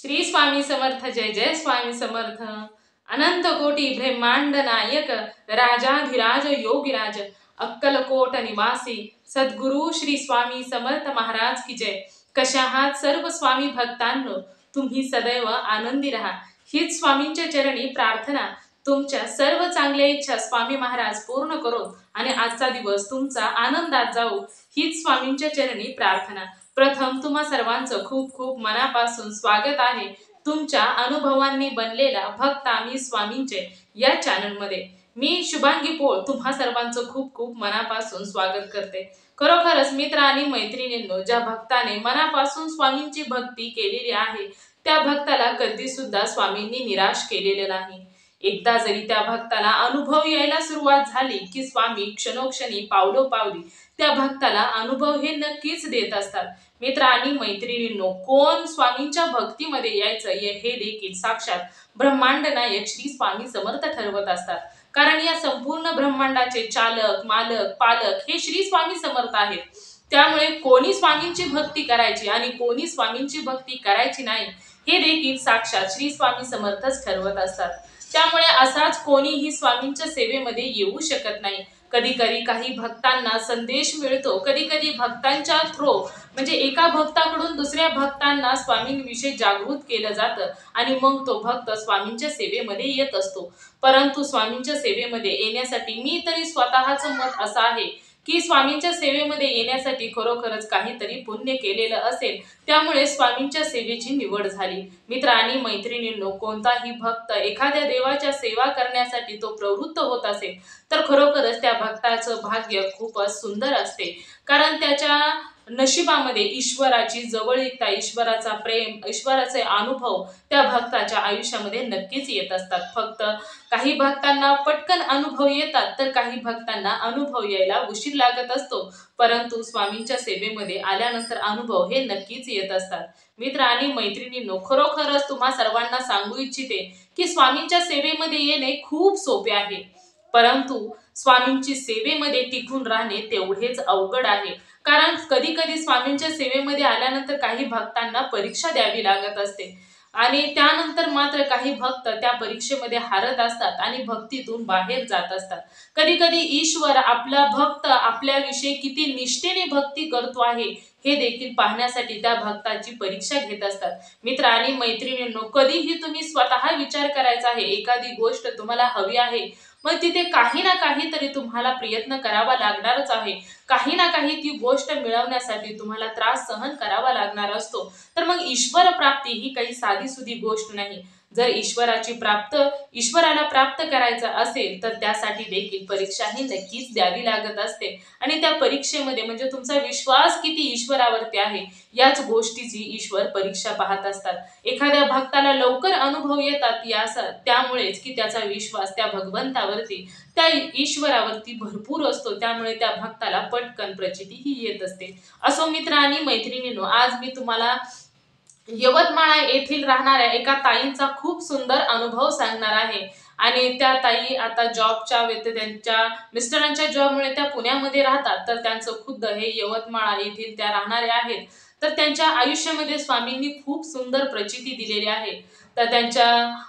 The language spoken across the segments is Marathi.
श्री स्वामी समर्थ। जय जय स्वामी समर्थ। अनंत कोटी ब्रह्मांड नायक राजाधिराज योगीराज अक्कलकोट निवासी सद्गुरु श्री स्वामी समर्थ महाराज की जय। कशा आहात सर्व स्वामी भक्तांनो? तुम्ही सदैव आनंदी राहा हीच स्वामींच्या चरणी प्रार्थना। तुमच्या सर्व चांगल्या इच्छा स्वामी महाराज पूर्ण करो आणि आजचा दिवस तुमचा आनंदात जाऊ हीच स्वामींच्या चरणी प्रार्थना। प्रथम तुम्हा सर्वांचं खूप खूप मनापासून स्वागत आहे तुमच्या अनुभवांनी बनलेला भक्त आम्ही स्वामींचे या चॅनल मध्ये। मी शुभांगी पोळ तुम्हा सर्वांचं खूप खूप मनापासून स्वागत करते। खरोखरच मित्र आणि मैत्रिणींनो, ज्या भक्ताने मनापासून स्वामींची भक्ती केलेली आहे त्या भक्ताला कधी सुद्धा स्वामींनी निराश केलेले नाही। एकदा जरी त्या भक्ताला अनुभव यायला सुरुवात झाली की स्वामी क्षणोक्षणी पावलोपावली त्या भक्ताला अनुभव हे नक्कीच देत असतात। मित्र आणि मैत्रिणींनो, कोण स्वामींच्या भक्तीमध्ये यायचं हे देखील साक्षात ब्रह्मांड नायक श्री स्वामी समर्थ ठरवत असतात। कारण या संपूर्ण ब्रह्मांडाचे चालक मालक पालक हे श्री स्वामी समर्थ आहेत। त्यामुळे कोणी स्वामींची भक्ती करायची आणि कोणी स्वामींची भक्ती करायची नाही हे देखील साक्षात श्री स्वामी समर्थच ठरवत असतात। त्यामुळे असाच कोणीही स्वामींच्या सेवेमध्ये येऊ शकत नाही। कधी कधी काही भक्तांना संदेश मिळतो, कधी कधी भक्तांच्या थ्रू म्हणजे एका भक्ताकडून दुसऱ्या भक्तांना स्वामींविषयी जागृत केलं जातं आणि मग तो भक्त स्वामींच्या सेवेमध्ये येत असतो। परंतु स्वामींच्या सेवेमध्ये येण्यासाठी मी तरी स्वतःचं मत असं आहे की स्वामींच्या सेवेमध्ये येण्यासाठी खरोखरच काहीतरी पुण्य केलेलं असेल, त्यामुळे स्वामींच्या सेवेची निवड झाली। मित्र आणि मैत्रिणींनो, कोणताही भक्त एखाद्या देवाच्या सेवा करण्यासाठी तो प्रवृत्त होत असेल तर खरोखरच त्या भक्ताचं भाग्य खूपच सुंदर असते। कारण त्याच्या नशिबामध्ये ईश्वराची जवळीकता, ईश्वराचा प्रेम, ईश्वराचे अनुभव त्या भक्ताच्या आयुष्यामध्ये नक्कीच येत असतात। फक्त काही भक्तांना पटकन अनुभव येतात तर काही भक्तांना अनुभव यायला उशीर लागत असतो, परंतु स्वामींच्या सेवेमध्ये आल्यानंतर अनुभव हे नक्कीच येत असतात। मित्र आणि मैत्रिणींनो, खरोखरच तुम्हा सर्वांना सांगू इच्छिते की स्वामींच्या सेवेमध्ये येणे खूप सोपे आहे, परंतु स्वामींची सेवेमध्ये टिकून राहणे तेवढेच अवघड आहे। कारण कधी कधी स्वामींच्या सेवेमध्ये आल्यानंतर काही भक्तांना परीक्षा द्यावी लागत असते आणि त्यानंतर मात्र काही भक्त त्या परीक्षेमध्ये हारत असतात आणि भक्तीतून बाहेर जात असतात। कधी कधी ईश्वर आपला भक्त आपल्याविषयी किती निष्ठेने भक्ती करतो आहे हे देखील पाहण्यासाठी त्या भक्ताची परीक्षा घेत असतात। मित्र आणि मैत्रिणींनो, कधीही तुम्ही स्वतः विचार करायचा आहे, एखादी गोष्ट तुम्हाला हवी आहे मग तिथे काही ना काहीतरी तुम्हाला प्रयत्न करावा लागणारच आहे। काही ना काही ती गोष्ट मिळवण्यासाठी तुम्हाला त्रास सहन करावा लागणार असतो। तर मग ईश्वर प्राप्ती ही काही साधीसुधी गोष्ट नाही। जर ईश्वराला प्राप्त करायचं असेल तर त्यासाठी देखील परीक्षा ही नक्कीच द्यावी लागत असते आणि त्या परीक्षेमध्ये म्हणजे तुमचा विश्वास किती ईश्वरावरती आहे याच गोष्टीची ईश्वर परीक्षा पाहत असतात। एखाद्या भक्ताला लवकर अनुभव येतात त्यामुळेच की त्याचा विश्वास त्या भगवंतावरती, त्या ईश्वरावरती भरपूर असतो, त्यामुळे त्या भक्ताला पटकन प्रचिती ही येत असते। असो मित्र आणि मैत्रिणींनो, आज मी तुम्हाला यवतमाळ येथील राहणाऱ्या एका ताईंचा खूप सुंदर अनुभव सांगणार आहे। आणि त्या ताई आता जॉबच्या त्यांच्या मिस्टरांच्या जॉबमुळे त्या पुण्यामध्ये राहतात, तर त्यांचं खुद्द हे यवतमाळ येथील त्या राहणाऱ्या आहेत। तर त्यांच्या आयुष्यामध्ये स्वामींनी खूप सुंदर प्रचिती दिलेली आहे। तर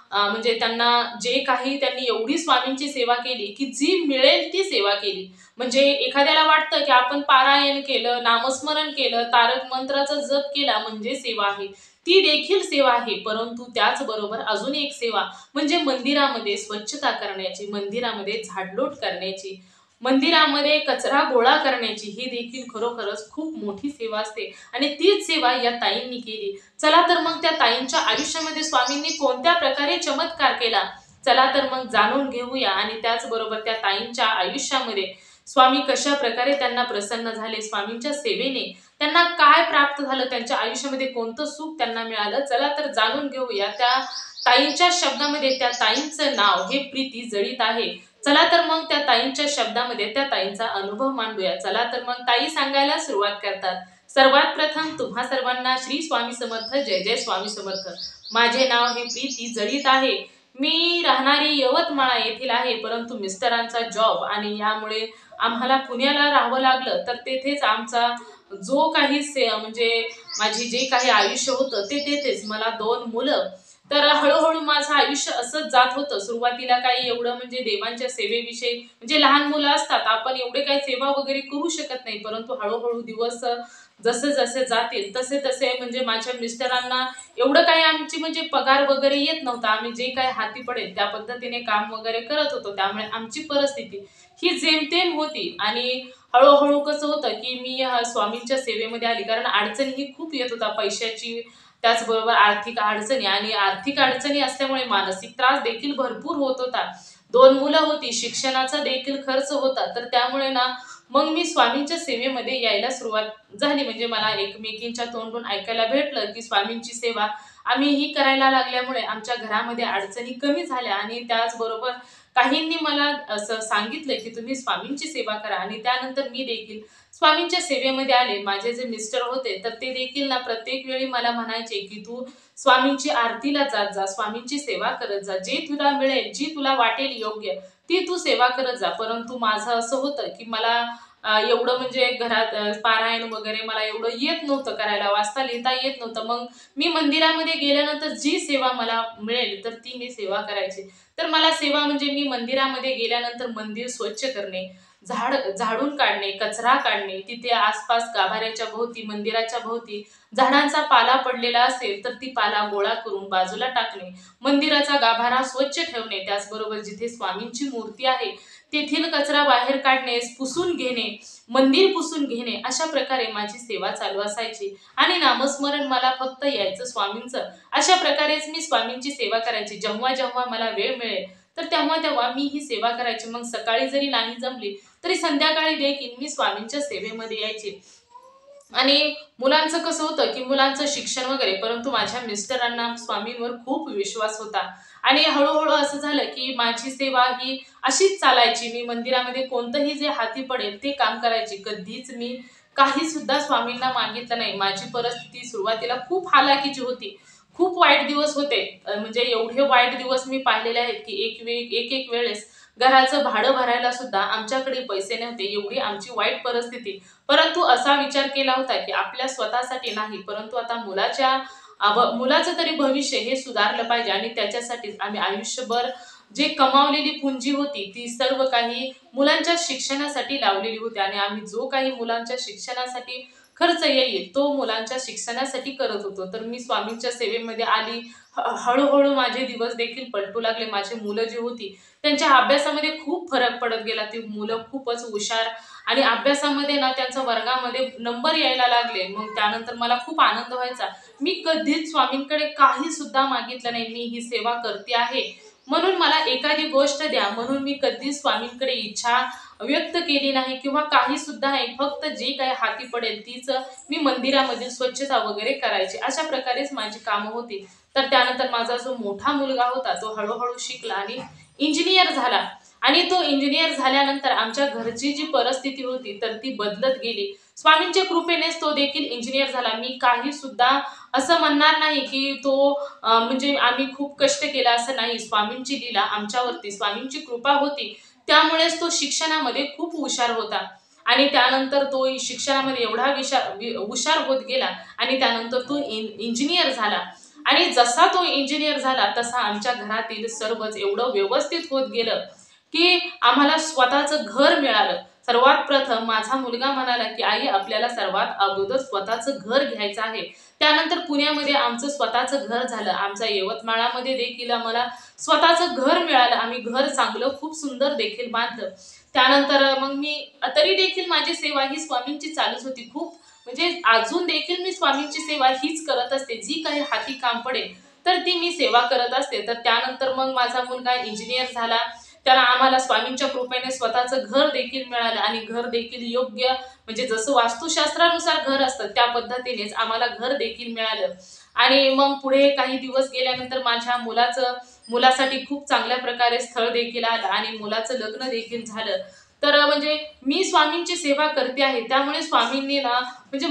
म्हणजे त्यांना जे काही त्यांनी एवढी स्वामींची सेवा केली की जी मिळेल ती सेवा केली। म्हणजे एखाद्याला वाटतं की आपण पारायण केलं, नामस्मरण केलं, तारक मंत्राचा जप केला म्हणजे सेवा आहे, ती देखील सेवा आहे, परंतु त्याचबरोबर अजून एक सेवा म्हणजे मंदिरामध्ये स्वच्छता करण्याची, मंदिरामध्ये झाडलोट करण्याची, मंदिरामध्ये कचरा गोळा करण्याची, ही देखील खरोखरच खूप मोठी सेवा असते आणि तीच सेवा या ताईंनी केली। चला तर मग त्या ताईंच्या आयुष्यामध्ये स्वामींनी कोणत्या प्रकारे चमत्कार केला, चला तर मग जाणून घेऊया। आणि त्याचबरोबर त्या ताईंच्या आयुष्यामध्ये स्वामी कशा प्रकारे त्यांना प्रसन्न झाले, स्वामींच्या सेवेने त्यांना काय प्राप्त झालं, त्यांच्या आयुष्यामध्ये कोणतं सुख त्यांना मिळालं, चला तर जाणून घेऊया। त्या ताईंच्या शब्दामध्ये त्या ताईंचं नाव हे प्रीती जळीत आहे। चला तर मग त्या ताईंच्या शब्दामध्ये त्या ताईंचा अनुभव मांडूया। चला तर मग ताई सांगायला सुरुवात करतात। सर्वात प्रथम तुम्हा सर्वांना श्री स्वामी समर्थ। जय जय स्वामी समर्थ। माझे नाव हे प्रीती जळीत आहे। मी राहणारी यवतमाळ येथील आहे, परंतु मिस्टरांचा जॉब आणि यामुळे आम्हाला पुण्याला राहावं लागलं, तर तेथेच आमचा जो काही म्हणजे माझी जे काही आयुष्य होतं ते देतेच. मला 2 मुलं. तर हळूहळू माझं आयुष्य असंच जात होतं. सुरुवातीला काही एवढं म्हणजे देवांच्या सेवेविषयी म्हणजे लहान मुलं असतात, आपण एवढे काही सेवा वगैरे करू शकत नाही. परंतु हळूहळू दिवस जसे जसे जातील तसे तसे म्हणजे माझ्या मिस्टरांना एवढं काही आमची म्हणजे पगार वगैरे येत नव्हता. आम्ही जे काही हाती पडेल त्या पद्धतीने काम वगैरे करत होतो. त्यामुळे आमची परिस्थिती ही जेमतेम होती आणि हळूहळू कसं होतं, की मी स्वामींच्या सेवेमध्ये आली. कारण अडचणीही खूप येत होता पैशाची, त्याचबरोबर आर्थिक अडचणी आणि आर्थिक अडचणी असल्यामुळे मानसिक त्रास देखील भरपूर होत होता. 2 मुलं होती, शिक्षणाचा देखील खर्च होता. तर त्यामुळे ना मग मी स्वामींच्या सेवेमध्ये यायला सुरुवात झाली. म्हणजे मला एकमेकींच्या तोंडून ऐकायला भेटलं, की स्वामींची सेवा आम्ही ही करायला लागल्यामुळे आमच्या घरामध्ये अडचणी कमी झाल्या आणि त्याचबरोबर काहींनी मला असं सांगितलं, की तुम्ही स्वामींची सेवा करा आणि त्यानंतर मी देखील स्वामींच्या सेवेमध्ये आले. माझे जे मिस्टर होते, तर ते देखील ना प्रत्येक वेळी मला म्हणायचे, की "तू स्वामींची आरतीला जात जा, स्वामींची सेवा करत जा. जे तुला मिळेल, जी तुला वाटेल योग्य, ती तू सेवा करत जा." परंतु माझं असं होतं, की मला एवढं म्हणजे घरात पारायण वगैरे मला एवढं येत नव्हतं करायला, वाचता लिहिता येत नव्हतं. मग मी मंदिरामध्ये गेल्यानंतर जी सेवा मला मिळेल, तर ती मी सेवा करायची. तर मला सेवा म्हणजे मी मंदिरामध्ये गेल्यानंतर मंदिर स्वच्छ करणे, झाडून काढणे, कचरा काढणे, तिथे आसपास गाभाऱ्याच्या भोवती, मंदिराच्या भोवती झाडांचा पाला पडलेला असेल, तर ती पाला गोळा करून बाजूला टाकणे, मंदिराचा गाभारा स्वच्छ ठेवणे, त्याचबरोबर जिथे स्वामींची मूर्ती आहे, तेथील कचरा बाहेर काढणे, पुसून घेणे, मंदिर पुसून घेणे, अशा प्रकारे माझी सेवा चालू असायची. आणि नामस्मरण मला फक्त यायचं स्वामींचं. अशा प्रकारेच मी स्वामींची सेवा करायची. जेव्हा जेव्हा मला वेळ मिळेल, तर तेव्हा तेव्हा मी ही सेवा करायची. मग सकाळी जरी नाही जमली, तरी संध्याकाळी देखील मी स्वामींच्या सेवेमध्ये यायची. आणि मुलांचं कसं होतं, की मुलांचं शिक्षण वगैरे, परंतु माझ्या मिस्टरांना स्वामींवर खूप विश्वास होता आणि हळू-हळू असं झालं, की माझी सेवा ही अशीच चालायची. मी मंदिरामध्ये कोणतंही जे हाती पडेल ते काम करायची. कधीच मी काही सुद्धा स्वामींना मागितलं नाही. माझी परिस्थिती सुरुवातीला खूप हालाखीची होती. खूप वाईट दिवस होते. म्हणजे एवढे वाईट दिवस मी पाहिलेले आहेत, की एक-एक वेळेस घराचं भाडं भरायला सुद्धा आमच्याकडे पैसे नव्हते. एवढी आमची वाईट परिस्थिती. परंतु असा विचार केला होता, की आपल्या स्वतःसाठी नाही, परंतु आता मुलाचं तरी भविष्य हे सुधारलं पाहिजे आणि त्याच्यासाठीच आम्ही आयुष्यभर जे कमावलेली पुंजी होती, ती सर्व काही मुलांच्या शिक्षणासाठी लावलेली होती आणि आम्ही जो काही मुलांच्या शिक्षणासाठी खर्च येईल, तो मुलांच्या शिक्षणासाठी करत होतो. तर मी स्वामींच्या सेवेमध्ये आली. हळू माझे दिवस देखील पलटू लागले. माझी मुलं जी होती, त्यांच्या अभ्यासामध्ये खूप फरक पडत गेला. ती मुलं खूपच हुशार आणि अभ्यासामध्ये ना त्यांचा वर्गामध्ये नंबर यायला लागले. मग त्यानंतर मला खूप आनंद व्हायचा. मी कधीच स्वामींकडे काही सुद्धा मागितलं नाही. मी ही सेवा करते आहे, म्हणून मला एखादी गोष्ट द्या, म्हणून मी कधीच स्वामींकडे इच्छा व्यक्त केली नाही किंवा काही सुद्धा नाही. फक्त जे काही हाती पडेल तीच मी मंदिरामधील स्वच्छता वगैरे करायची. अशा प्रकारेच माझी कामं होती. तर त्यानंतर माझा जो मोठा मुलगा होता, तो हळू शिकला आणि इंजिनिअर झाला. आणि तो इंजिनिअर झाल्यानंतर आमच्या घरची जी परिस्थिती होती, तर ती बदलत गेली. स्वामींच्या कृपेनेच तो देखील इंजिनिअर झाला. मी काही सुद्धा असं म्हणणार नाही, की तो म्हणजे आम्ही खूप कष्ट केलं असं नाही. स्वामींची लीला आमच्यावरती, स्वामींची कृपा होती. त्यामुळेच तो शिक्षणामध्ये खूप हुशार होता. आणि त्यानंतर तो शिक्षणामध्ये एवढा हुशार होत गेला आणि त्यानंतर तो इंजिनिअर झाला. आणि जसा तो इंजिनिअर झाला, तसा आमच्या घरातील सर्वच एवढं व्यवस्थित होत गेलं, की आम्हाला स्वतःचं घर मिळालं. सर्वात प्रथम माझा मुलगा म्हणाला, की "आई, आपल्याला सर्वात अगोदर स्वतःचं घर घ्यायचं आहे." त्यानंतर पुण्यामध्ये आमचं स्वतःचं घर झालं. आमच्या यवतमाळामध्ये देखील आम्हाला स्वतःचं घर मिळालं. आम्ही घर चांगलं खूप सुंदर देखील बांधलं. त्यानंतर मग मी तरी देखील माझी सेवा ही स्वामींची चालूच होती. खूप म्हणजे अजून देखील मी स्वामींची सेवा हीच करत असते. जी काही हाती काम पडेल, तर ती मी सेवा करत असते. तर त्यानंतर मग माझा मुलगा इंजिनिअर झाला. त्याला आम्हाला स्वामींच्या कृपेने स्वतःचं घर देखील मिळालं आणि घर देखील योग्य म्हणजे जसं वास्तुशास्त्रानुसार घर असतं, त्या पद्धतीनेच आम्हाला घर देखील मिळालं. आणि मग पुढे काही दिवस गेल्यानंतर माझ्या मुलासाठी खूप चांगल्या प्रकारे स्थळ देखील आलं आणि मुलाचं लग्न देखील झालं. तर म्हणजे मी स्वामींची सेवा करते आहे. त्यामुळे स्वामींनी ना म्हणजे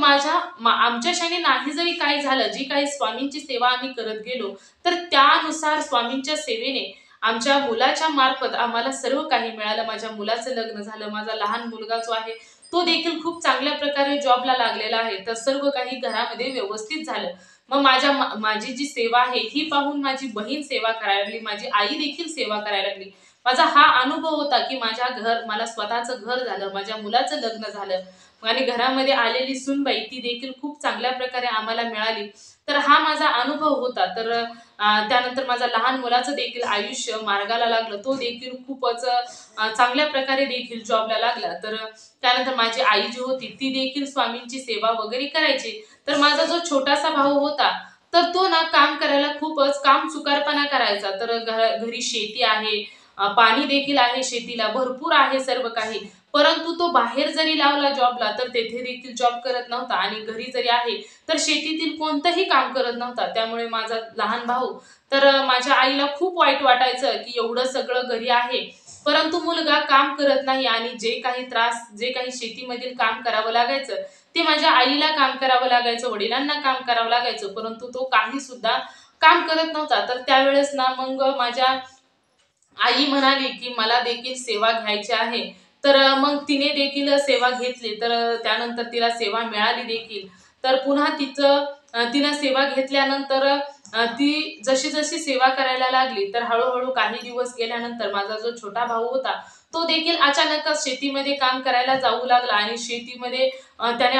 आमच्याशाने नाही जरी काही झालं, जी काही स्वामींची सेवा आम्ही करत गेलो, तर त्यानुसार स्वामींच्या सेवेने आमच्या मुलाच्या मार्फत आम्हाला सर्व काही मिळालं. माझ्या मुलाचं लग्न झालं. माझा लहान मुलगा जो आहे, तो देखील खूप चांगल्या प्रकारे जॉबला लागलेला आहे. तर सर्व काही घरामध्ये व्यवस्थित झालं. मग माझी जी सेवा आहे ही पाहून माझी बहीण सेवा करायला लागली, माझी आई देखील सेवा करायला लागली. माझा हा अनुभव होता की मला स्वतःचं घर झालं, माझ्या मुलाचं लग्न झालं आणि घरामध्ये आलेली सूनबाई ती देखील खूप चांगल्या प्रकारे आम्हाला मिळाली. तर हा माझा अनुभव होता. तर त्यानंतर माझ्या लहान मुलाचं देखील आयुष्य मार्गाला लागलं. तो देखील खूपच चांगल्या प्रकारे देखील जॉबला लागला. तर त्यानंतर माझी आई जी होती ती देखील स्वामींची सेवा वगैरे करायची. तर माझा जो छोटासा भाऊ होता, तर तो ना काम करायला खूपच कामचुकारपणा करायचा. तर घरी शेती आहे, पाणी देखील आहे शेतीला, भरपूर आहे सर्व काही. परंतु तो बाहेर जरी लावला जॉबला, तर तेथे देखील जॉब करत नव्हता आणि घरी जरी आहे, तर शेतीतील कोणतंही काम करत नव्हता. त्यामुळे माझा लहान भाऊ तर माझ्या आईला खूप वाईट वाटायचं, की एवढं सगळं घरी आहे, परंतु मुलगा काम करत नाही आणि जे काही शेतीमधील काम करावं लागायचं, ते माझ्या आईला काम करावं लागायचं, वडिलांना काम करावं लागायचं, परंतु तो काही सुद्धा काम करत नव्हता. तर त्यावेळेस ना मग माझ्या आई म्हणाली, की "मला देखील सेवा घ्यायची आहे." तर मग तिने देखील सेवा घेतली. तर त्यानंतर तिला सेवा मिळाली देखील. तर पुन्हा तिनं सेवा घेतल्यानंतर ती जशी-जशी सेवा करायला लागली, तर हळू काही दिवस गेल्यानंतर माझा जो छोटा भाऊ होता, तो देखील अचानकच शेतीमध्ये काम करायला जाऊ लागला आणि शेतीमध्ये त्याने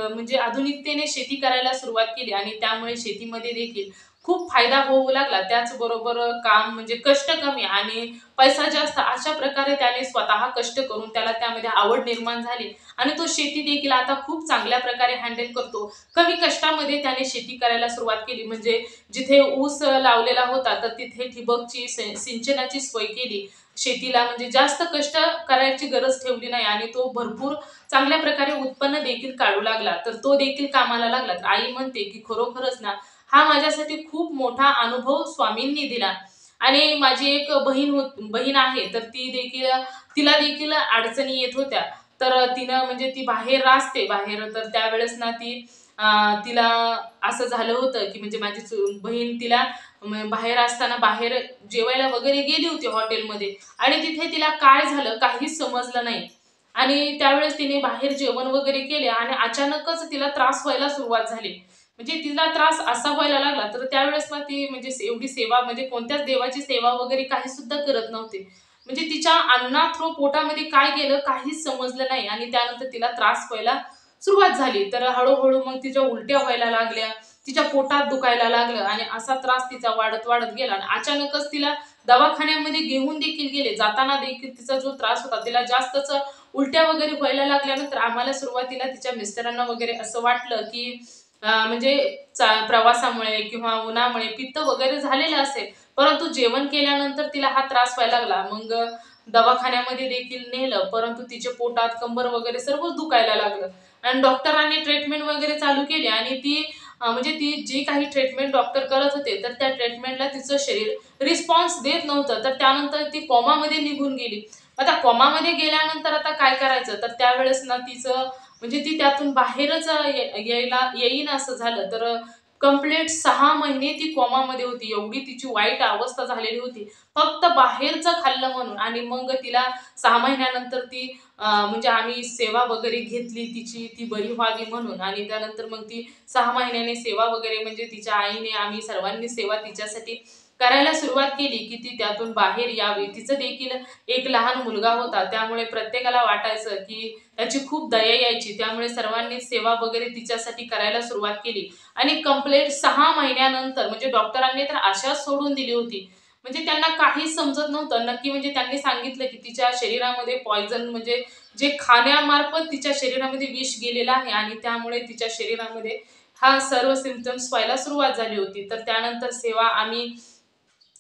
म्हणजे आधुनिकतेने शेती करायला सुरुवात केली आणि त्यामुळे शेतीमध्ये देखील खूप फायदा होऊ लागला. त्याचबरोबर काम म्हणजे कष्ट कमी आणि पैसा जास्त अशा प्रकारे त्याने स्वतः कष्ट करून त्याला त्यामध्ये आवड निर्माण झाली आणि तो शेती देखील आता खूप चांगल्या प्रकारे हँडल करतो. कमी कष्टामध्ये त्याने शेती करायला सुरुवात केली. म्हणजे जिथे ऊस लावलेला होता, तर तिथे ठिबकची सिंचनाची सोय केली. शेतीला म्हणजे जास्त कष्ट करायची गरज ठेवली नाही आणि तो भरपूर चांगल्या प्रकारे उत्पन्न देखील काढू लागला. तर तो देखील कामाला लागला. तर आई म्हणते, की खरोखरच ना हा माझ्यासाठी खूप मोठा अनुभव स्वामींनी दिला. आणि माझी एक बहीण आहे, तर तिला देखील अडचणी येत होत्या. तर तिनं म्हणजे ती बाहेर असते बाहेर, तर त्यावेळेस ना तिला असं झालं होतं, की म्हणजे बहीण बाहेर असताना बाहेर जेवायला वगैरे गेली होती हॉटेलमध्ये आणि तिथे तिला काय झालं काहीच समजलं नाही. आणि त्यावेळेस तिने बाहेर जेवण वगैरे केले आणि अचानकच तिला त्रास व्हायला सुरुवात झाली. म्हणजे तिला त्रास असा व्हायला लागला, तर त्यावेळेस ना ती म्हणजे एवढी सेवा म्हणजे कोणत्याच देवाची सेवा वगैरे काही सुद्धा करत नव्हती. म्हणजे तिच्या अन्ना थ्रू पोटामध्ये काय गेलं काहीच समजलं नाही आणि त्यानंतर तिला त्रास व्हायला सुरुवात झाली. तर हळू मग तिच्या उलट्या व्हायला लागल्या, तिच्या पोटात दुखायला लागलं आणि असा त्रास तिचा वाढत गेला आणि अचानकच तिला दवाखान्यामध्ये घेऊन देखील गेले. जाताना देखील तिचा जो त्रास होता, तिला जास्तच उलट्या वगैरे व्हायला लागल्यानंतर आम्हाला सुरुवातीला तिच्या मिस्टरांना वगैरे असं वाटलं, की म्हणजे प्रवासामुळे किंवा उन्हामुळे पित्त वगैरे झालेलं असेल. परंतु जेवण केल्यानंतर तिला हा त्रास व्हायला लागला. मग दवाखान्यामध्ये देखील नेलं, परंतु तिच्या पोटात, कंबर वगैरे सर्वच दुखायला लागलं आणि डॉक्टरांनी ट्रीटमेंट वगैरे चालू केली आणि म्हणजे ती जी काही ट्रीटमेंट डॉक्टर करत होते, तर त्या ट्रीटमेंटला तिचं शरीर रिस्पॉन्स देत नव्हतं. तर त्यानंतर ती कोमामध्ये निघून गेली. आता कोमामध्ये गेल्यानंतर आता काय करायचं? तर त्यावेळेस ना म्हणजे ती त्यातून बाहेरच येईन असं झालं. तर कंप्लीट 6 महिने ती कोमामध्ये होती. एवढी तिची वाईट अवस्था झालेली होती. फक्त बाहेरचं खाल्लं म्हणून आणि मग तिला 6 महिन्यानंतर म्हणजे आम्ही सेवा वगैरे घेतली तिची, ती बरी व्हावी म्हणून आणि त्यानंतर मग ती 6 महिन्याने सेवा वगैरे म्हणजे तिच्या आईने, आम्ही सर्वांनी सेवा तिच्यासाठी करायला सुरुवात केली, की ती त्यातून बाहेर यावी. तिचं देखील एक लहान मुलगा होता. त्यामुळे प्रत्येकाला वाटायचं, की त्याची खूप दया यायची. त्यामुळे सर्वांनी सेवा वगैरे तिच्यासाठी करायला सुरुवात केली आणि कंप्लीट 6 महिन्यानंतर म्हणजे डॉक्टरांनी तर आशाच सोडून दिली होती. म्हणजे त्यांना काहीच समजत नव्हतं. नक्की म्हणजे त्यांनी सांगितलं, की तिच्या शरीरामध्ये पॉइझन म्हणजे जे खाण्यामार्फत तिच्या शरीरामध्ये विष गेलेलं आहे आणि त्यामुळे तिच्या शरीरामध्ये हा सर्व सिम्प्टम्स व्हायला सुरुवात झाली होती. तर त्यानंतर सेवा आम्ही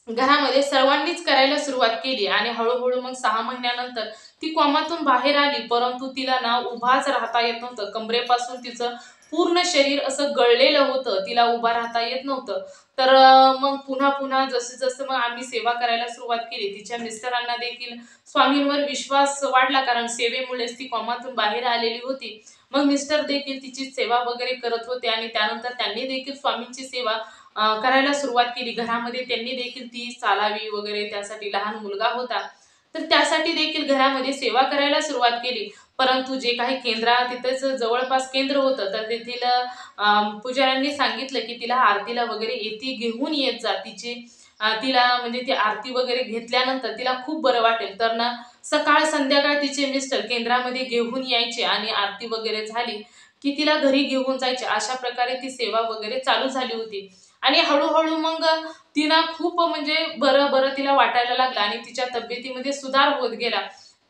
घरामध्ये सर्वांनीच करायला सुरुवात केली आणि हळू मग 6 महिन्यानंतर ती कोमातून बाहेर आली. परंतु तिला ना उभाच राहता येत नव्हतं. कंबरेपासून तिचं पूर्ण शरीर असं गळलेलं होतं. तिला उभा राहता येत नव्हतं. तर मग पुन्हा जसं मग आम्ही सेवा करायला सुरुवात केली. तिच्या मिस्टरांना देखील स्वामींवर विश्वास वाढला, कारण सेवेमुळेच ती कोमातून बाहेर आलेली होती. मग मिस्टर देखील तिची सेवा वगैरे करत होते आणि त्यानंतर त्यांनी देखील स्वामींची सेवा करायला सुरुवात केली. घरामध्ये त्यांनी देखील ती चालावी वगैरे, त्यासाठी लहान मुलगा होता. तर त्यासाठी देखील घरामध्ये सेवा करायला सुरुवात केली. परंतु जे काही तिथेच जवळपास केंद्र होतं, तर तेथील पुजाऱ्यांनी सांगितलं की तिला आरतीला वगैरे येती घेऊन येत जा. तिला म्हणजे ती आरती वगैरे घेतल्यानंतर तिला खूप बरं वाटेल. तर ना सकाळ संध्याकाळ तिचे मिस्टर केंद्रामध्ये घेऊन यायचे आणि आरती वगैरे झाली की तिला घरी घेऊन जायचे. अशा प्रकारे ती सेवा वगैरे चालू झाली होती. आणि हळूहळू मग तिला खूप म्हणजे बरं बरं तिला वाटायला लागलं आणि तिच्या तब्येतीमध्ये सुधार होत गेला.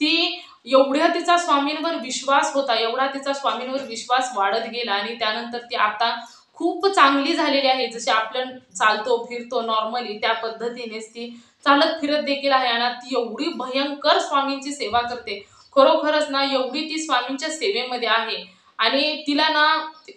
ती एवढ्या तिचा स्वामींवर विश्वास होता, एवढा तिचा स्वामींवर विश्वास वाढत गेला आणि त्यानंतर ती आता खूप चांगली झालेली आहे. जशी आपण चालतो फिरतो नॉर्मली त्या पद्धतीनेच ती चालत फिरत देखील आहे आणि ती एवढी भयंकर स्वामींची सेवा करते. खरोखरच ना एवढी ती स्वामींच्या सेवेमध्ये आहे. आणि तिला ना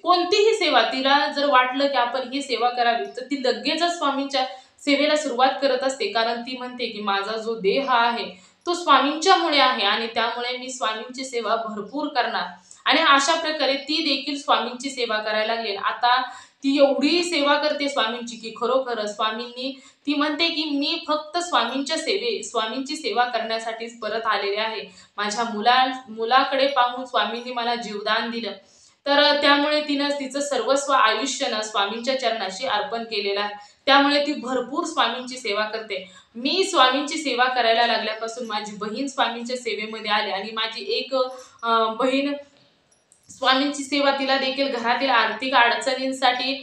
कोणतीही सेवा तिला जर वाटलं की आपण ही सेवा करावी, तर ती लगेचच स्वामींच्या सेवेला सुरुवात करत असते. कारण ती म्हणते की माझा जो देह आहे तो स्वामींच्यामुळे आहे आणि त्यामुळे मी स्वामींची सेवा भरपूर करणार. आणि अशा प्रकारे ती देखील स्वामींची सेवा करायला लागली. आता ती एवढी सेवा करते स्वामींची की खरोखरच स्वामींनी ती म्हणते की मी फक्त स्वामींची सेवा करण्यासाठीच परत आलेले आहे. माझ्या मुलाकडे पाहून स्वामींनी मला जीवदान दिलं. तर त्यामुळे तिनं तिचं सर्वस्व आयुष्य ना स्वामींच्या चरणाशी अर्पण केलेलं आहे. त्यामुळे ती भरपूर स्वामींची सेवा करते. मी स्वामींची सेवा करायला लागल्यापासून माझी बहीण स्वामींच्या सेवेमध्ये आली आणि माझी एक बहीण स्वामींची सेवा तिला देखील घरातील आर्थिक अडचणींसाठी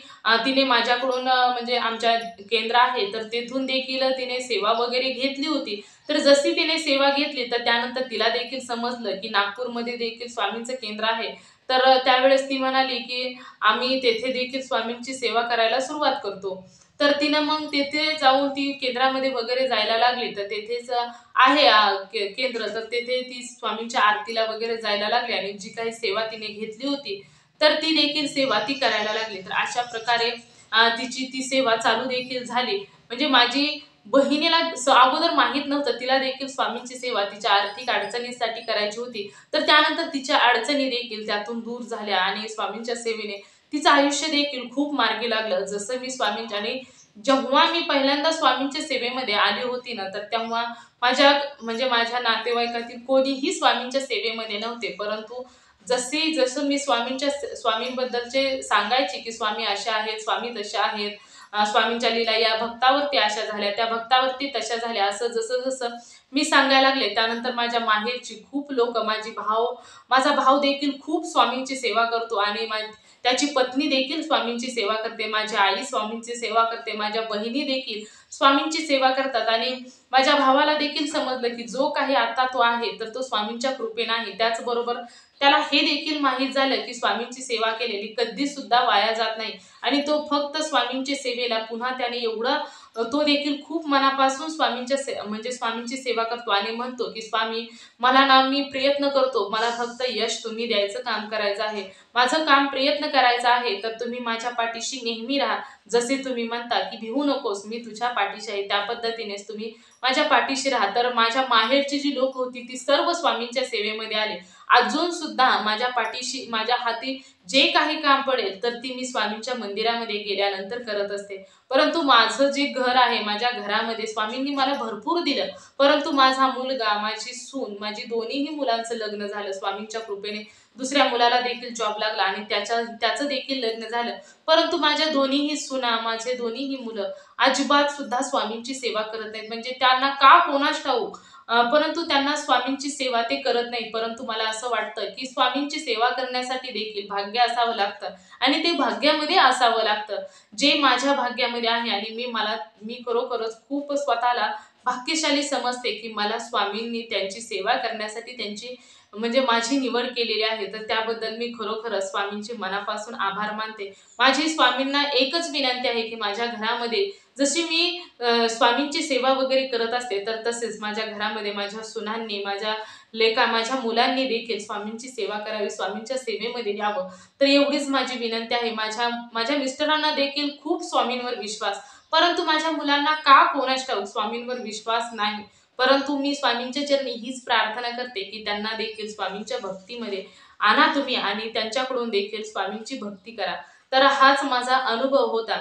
तिने माझ्याकडून म्हणजे आमच्या केंद्र आहे तर तेथून देखील तिने सेवा वगैरे घेतली होती. तर जशी तिने सेवा घेतली तर त्यानंतर तिला देखील समजलं की नागपूरमध्ये देखील स्वामींचं केंद्र आहे. तर त्यावेळेस ती म्हणाली की आम्ही तेथे देखील स्वामींची सेवा करायला सुरुवात करतो. तर तिनं मग तेथे जाऊन ती केंद्रामध्ये वगैरे जायला लागली. तर तेथेच आहे केंद्र, तर तेथे ती स्वामींच्या आरतीला वगैरे जायला लागली आणि जी काही सेवा तिने घेतली होती तर ती देखील सेवा ती करायला लागली. तर अशा प्रकारे तिची ती सेवा चालू देखील झाली. म्हणजे माझी बहिणीला अगोदर माहित नव्हतं, तिला देखील स्वामींची सेवा तिच्या आर्थिक अडचणीसाठी करायची होती. तर त्यानंतर तिच्या अडचणी देखील त्यातून दूर झाल्या आणि स्वामींच्या सेवेने तिचं आयुष्य देखील खूप मार्गी लागलं. जसं मी स्वामींच्या आणि जेव्हा मी पहिल्यांदा स्वामींच्या सेवेमध्ये आली होती ना, तर तेव्हा माझ्या नातेवाईकातील कोणीही स्वामींच्या सेवेमध्ये नव्हते. परंतु जसं मी स्वामींबद्दलचे सांगायचे की स्वामी अशा आहेत, स्वामी तशा आहेत, स्वामींच्या लीला या भक्तावरती अशा झाल्या, त्या भक्तावरती तशा झाल्या, असं जसं जसं मी सांगायला लागले त्यानंतर माझ्या माहेरची खूप लोक माझा भाऊ देखील खूप स्वामींची सेवा करतो आणि त्याची पत्नी देखील स्वामींची सेवा करते, माझी आई स्वामींची सेवा करते, माझ्या बहिणी देखील स्वामींची सेवा करतात. आणि माझ्या भावाला देखील समजलं की जो काही आता तो आहे तर तो स्वामींच्या कृपेने आहे. त्याचबरोबर त्याला हे देखील माहीत झालं की स्वामींची सेवा केलेली कधी सुद्धा वाया जात नाही आणि तो फक्त स्वामींच्या सेवेला पुन्हा त्याने एवढं तो देखील खूप मनापासून स्वामींची सेवा करतो आणि म्हणतो की स्वामी मला ना मी प्रयत्न करतो, मला फक्त यश तुम्ही द्यायचं काम करायचं आहे, माझं काम प्रयत्न करायचा आहे, तर तुम्ही माझ्या पाठीशी नेहमी राहा. जसे तुम्ही म्हणता की भिवू नकोस, मी तुझ्या पाठीशी आहे, त्या पद्धतीनेच तुम्ही माझ्या पाठीशी राहा. तर माझ्या माहेरची जी लोक होती ती सर्व स्वामींच्या सेवेमध्ये आले. अजून सुद्धा माझ्या पाठीशी माझ्या हाती जे काही काम पडेल तर ती मी स्वामींच्या मंदिरामध्ये गेल्यानंतर करत असते. परंतु माझं जे घर आहे, माझ्या घरामध्ये स्वामींनी मला भरपूर दिलं. परंतु माझा मुलगा, माझी सून, माझी दोन्हीही मुलांचं लग्न झालं स्वामींच्या कृपेने. दुसऱ्या मुलाला देखील जॉब लागला आणि त्याचं देखील लग्न झालं. परंतु माझ्या दोन्हीही सुना, माझे दोन्हीही मुलं अजिबात सुद्धा स्वामींची सेवा करत नाहीत. म्हणजे त्यांना का कोणास ठाऊक, परंतु त्यांना स्वामींची सेवा ते करत नाहीत. परंतु मला असं वाटतं की स्वामींची सेवा करण्यासाठी देखील भाग्य असावं लागतं आणि ते भाग्यामध्ये असावं लागतं, जे माझ्या भाग्यामध्ये आहे. आणि मी खरोखरच खूप स्वतःला भाग्यशाली समजते की मला स्वामींनी त्यांची सेवा करण्यासाठी माझी निवड केलेली आहे. तर त्याबद्दल मी खरोखरच स्वामींचे मनापासून आभार मानते. माझी स्वामींना एकच विनंती आहे की माझ्या घरामध्ये जशी मी स्वामींची सेवा वगैरे करत असते तर तसेच माझ्या घरामध्ये माझ्या सुनांनी, माझ्या मुलांनी देखील स्वामींची सेवा करावी, स्वामींच्या सेवेमध्ये यावं. तर एवढीच माझी विनंती आहे. माझ्या मिस्टरांना देखील खूप स्वामींवर विश्वास, परंतु माझ्या मुलांना का कोणास ठाऊक स्वामींवर विश्वास नाही. परंतु मी स्वामींच्या चरणी हीच प्रार्थना करते की त्यांना देखील स्वामींच्या भक्तीमध्ये आणा तुम्ही आणि त्यांच्याकडून देखील स्वामींची भक्ती करा. तर हाच माझा अनुभव होता.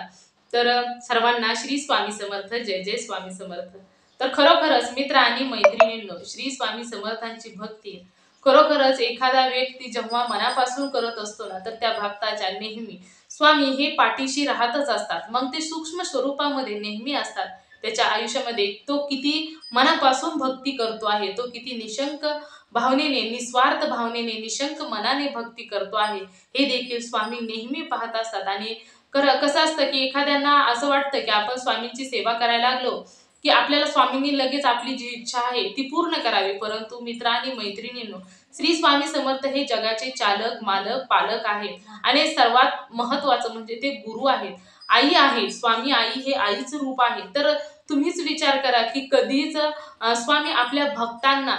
तर सर्वांना श्री स्वामी समर्थ. जय जय स्वामी समर्थ. तर खरोखरच मित्र आणि मैत्रिणींनो, श्री स्वामी समर्थांची भक्ती खरोखरच एखादा व्यक्ती जेव्हा मनापासून करत असतो ना, तर त्या भक्ताच्या नेहमी स्वामी हे पाठीशी राहतच असतात. मग ते सूक्ष्म स्वरूपामध्ये नेहमी असतात त्याच्या आयुष्यामध्ये. तो किती मनापासून भक्ती करतो आहे, तो किती निशंक भावनेने, निस्वार्थ भावनेने, निशंक मनाने भक्ती करतो आहे, हे देखील स्वामी नेहमी पाहत असतात. आणि कसं असतं की एखाद्यांना असं वाटतं की आपण स्वामींची सेवा करायला लागलो की आपल्याला स्वामींनी लगेच आपली जी इच्छा आहे ती पूर्ण करावी. परंतु मित्र आणि मैत्रिणींनो, श्री स्वामी समर्थ हे जगाचे चालक, मालक, पालक आहेत. आणि सर्वात महत्वाचं म्हणजे ते गुरु आहेत, आई आहे. स्वामी आई हे आईचं रूप आहे. तर तुम्हीच विचार करा की कधीच स्वामी आपल्या भक्तांना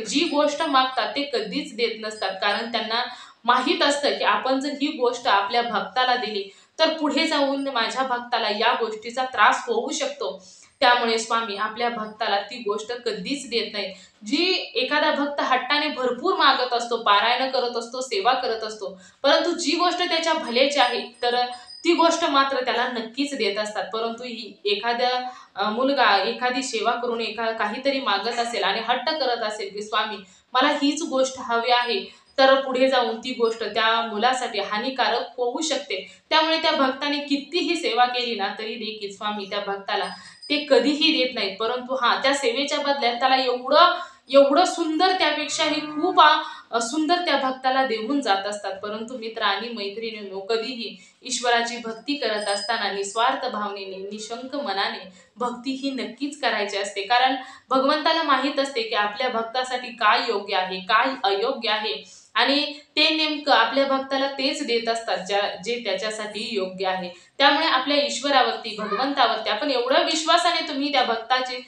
जी गोष्ट मागतात ते कधीच देत नसतात. कारण त्यांना माहीत असतं की आपण जर ही गोष्ट आपल्या भक्ताला दिली तर पुढे जाऊन माझ्या भक्ताला या गोष्टीचा त्रास होऊ शकतो. त्यामुळे स्वामी आपल्या भक्ताला ती गोष्ट कधीच देत नाही. जी एखादा भक्त हट्टाने भरपूर मागत असतो, पारायण करत असतो, सेवा करत असतो, परंतु जी गोष्ट त्याच्या भल्याची आहे तर ती गोष्ट मात्र त्याला नक्कीच देत असतात. परंतु ही एखाद्या मुलगा एखादी सेवा करून काहीतरी मागत असेल आणि हट्ट करत असेल की स्वामी मला हीच गोष्ट हवी आहे, तर पुढे जाऊन ती गोष्ट त्या मुलासाठी हानिकारक होऊ शकते. त्यामुळे त्या भक्ताने कितीही सेवा केली ना तरी देखील स्वामी त्या भक्ताला ते कधीही देत नाहीत. परंतु त्या सेवेच्या बदल्यात त्याला एवढं एवढं सुंदर, त्यापेक्षाही खूप सुंदर त्या भक्ताला देऊन जात असतात. परंतु मित्र आणि मैत्रिणींनो, कधीही ईश्वराची भक्ती करत असताना निस्वार्थ भावनेने, निशंक मनाने भक्ती ही नक्कीच करायची असते. कारण भगवंताला माहीत असते की आपल्या भक्तासाठी काय योग्य आहे, काय अयोग्य आहे. आणि ते नेमकं आपल्या भक्ताला तेच देत असतात जे त्याच्यासाठी योग्य आहे. त्यामुळे आपल्या ईश्वरावरती, भगवंतावरती आपण एवढ्या विश्वासाने तुम्ही त्या भक्ताची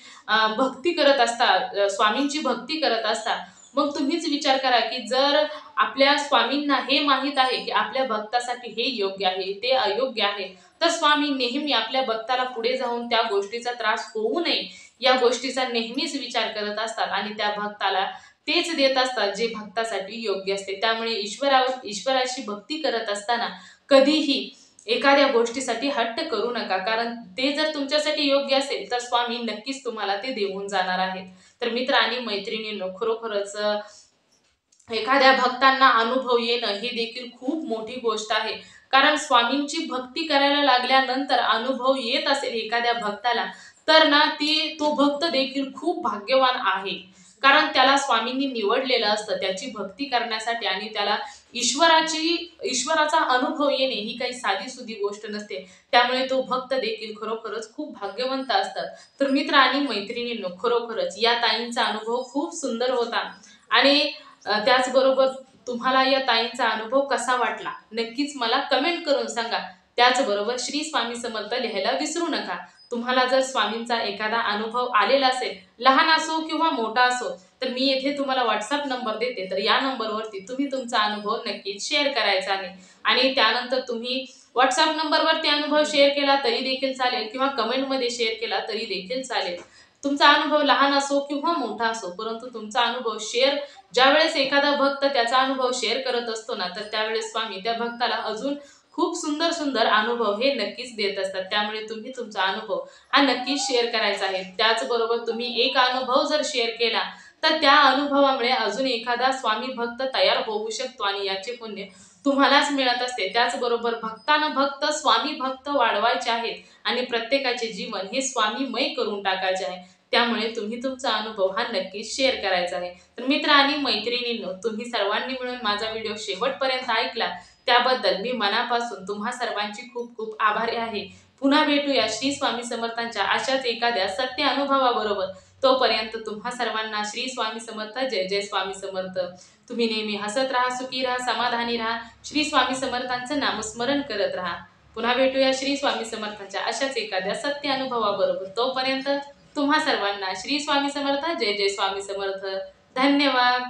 भक्ती करत असता, स्वामींची भक्ती करत असता, मग तुम्हीच विचार करा की जर आपल्या स्वामींना हे माहीत आहे की आपल्या भक्तासाठी हे योग्य आहे, ते अयोग्य आहे, तर स्वामी नेहमी आपल्या भक्ताला पुढे जाऊन त्या गोष्टीचा त्रास होऊ नये या गोष्टीचा नेहमीच विचार करत असतात आणि त्या भक्ताला तेच देत असतात जे भक्तासाठी योग्य असते. त्यामुळे ईश्वराची भक्ती करत असताना कधीही एखाद्या गोष्टीसाठी हट्ट करू नका. कारण ते जर तुमच्यासाठी योग्य असेल तर स्वामी नक्कीच तुम्हाला ते देऊन जाणार आहेत. तर मित्र आणि मैत्रिणींनो, खरोखरच एखाद्या भक्तांना अनुभव येणं ही देखील खूप मोठी गोष्ट आहे. कारण स्वामींची भक्ती करायला लागल्यानंतर अनुभव येत असेल एखाद्या भक्ताला, तर ना तो भक्त देखील खूप भाग्यवान आहे. कारण त्याला स्वामींनी निवडलेलं असतं त्याची भक्ती करण्यासाठी आणि त्याला ईश्वराचा अनुभव येणे ही काही साधीसुधी गोष्ट नसते. त्यामुळे तो भक्त देखील खरोखरच खूप भाग्यवंत असतात. तर मित्र आणि मैत्रिणींनो, खरोखरच या ताईंचा अनुभव खूप सुंदर होता. आणि त्याचबरोबर तुम्हाला या ताईंचा अनुभव कसा वाटला नक्कीच मला कमेंट करून सांगा. त्याचबरोबर श्री स्वामी समर्थ लिहायला विसरू नका. तुम्हाला जर स्वामींचा एखादा अनुभव आलेला असेल, लहान असो किंवा मोठा असो, तर मी येथे तुम्हाला व्हॉट्सअप नंबर देते. तर या नंबरवरती तुम्ही तुमचा अनुभव नक्कीच शेअर करायचा आहे. आणि त्यानंतर तुम्ही व्हॉट्सअप नंबरवरती अनुभव शेअर केला तरी देखील चालेल किंवा कमेंटमध्ये शेअर केला तरी देखील चालेल. तुमचा अनुभव लहान असो किंवा मोठा असो, परंतु तुमचा अनुभव शेअर ज्यावेळेस एखादा भक्त त्याचा अनुभव शेअर करत असतो ना, तर त्यावेळेस स्वामी त्या भक्ताला अजून खूप सुंदर सुंदर अनुभव हे नक्कीच देत असतात. त्यामुळे तुम्ही तुमचा अनुभव हा नक्कीच शेअर करायचा आहे. त्याचबरोबर तुम्ही एक अनुभव जर शेअर केला तर त्या अनुभवामुळे अजून एखादा स्वामी भक्त तयार होऊ शकतो आणि याचे पुण्य तुम्हालाच मिळत असते. त्याचबरोबर भक्तानं भक्त, स्वामी भक्त वाढवायचे आहेत आणि प्रत्येकाचे जीवन हे स्वामीमय करून टाकायचे आहे. त्यामुळे तुम्ही तुमचा अनुभव हा नक्कीच शेअर करायचा आहे. तर मित्र आणि मैत्रिणींनो, तुम्ही सर्वांनी मिळून माझा व्हिडिओ शेवटपर्यंत ऐकला त्याबद्दल मी मनापासून तुम्हा सर्वांची खूप खूप आभारी आहे. पुन्हा भेटूया श्री स्वामी समर्थांच्या अशाच एखाद्या सत्य अनुभवाबरोबर. तोपर्यंत तुम्हा सर्वांना श्री स्वामी समर्थ. जय जय स्वामी समर्थ. तुम्ही नेहमी हसत राहा, सुखी राहा, समाधानी राहा. श्री स्वामी समर्थांचं नामस्मरण करत राहा. पुन्हा भेटूया श्री स्वामी समर्थांच्या अशाच एखाद्या सत्य अनुभवाबरोबर. तोपर्यंत तुम्हा सर्वांना श्री स्वामी समर्थ. जय जय स्वामी समर्थ. धन्यवाद.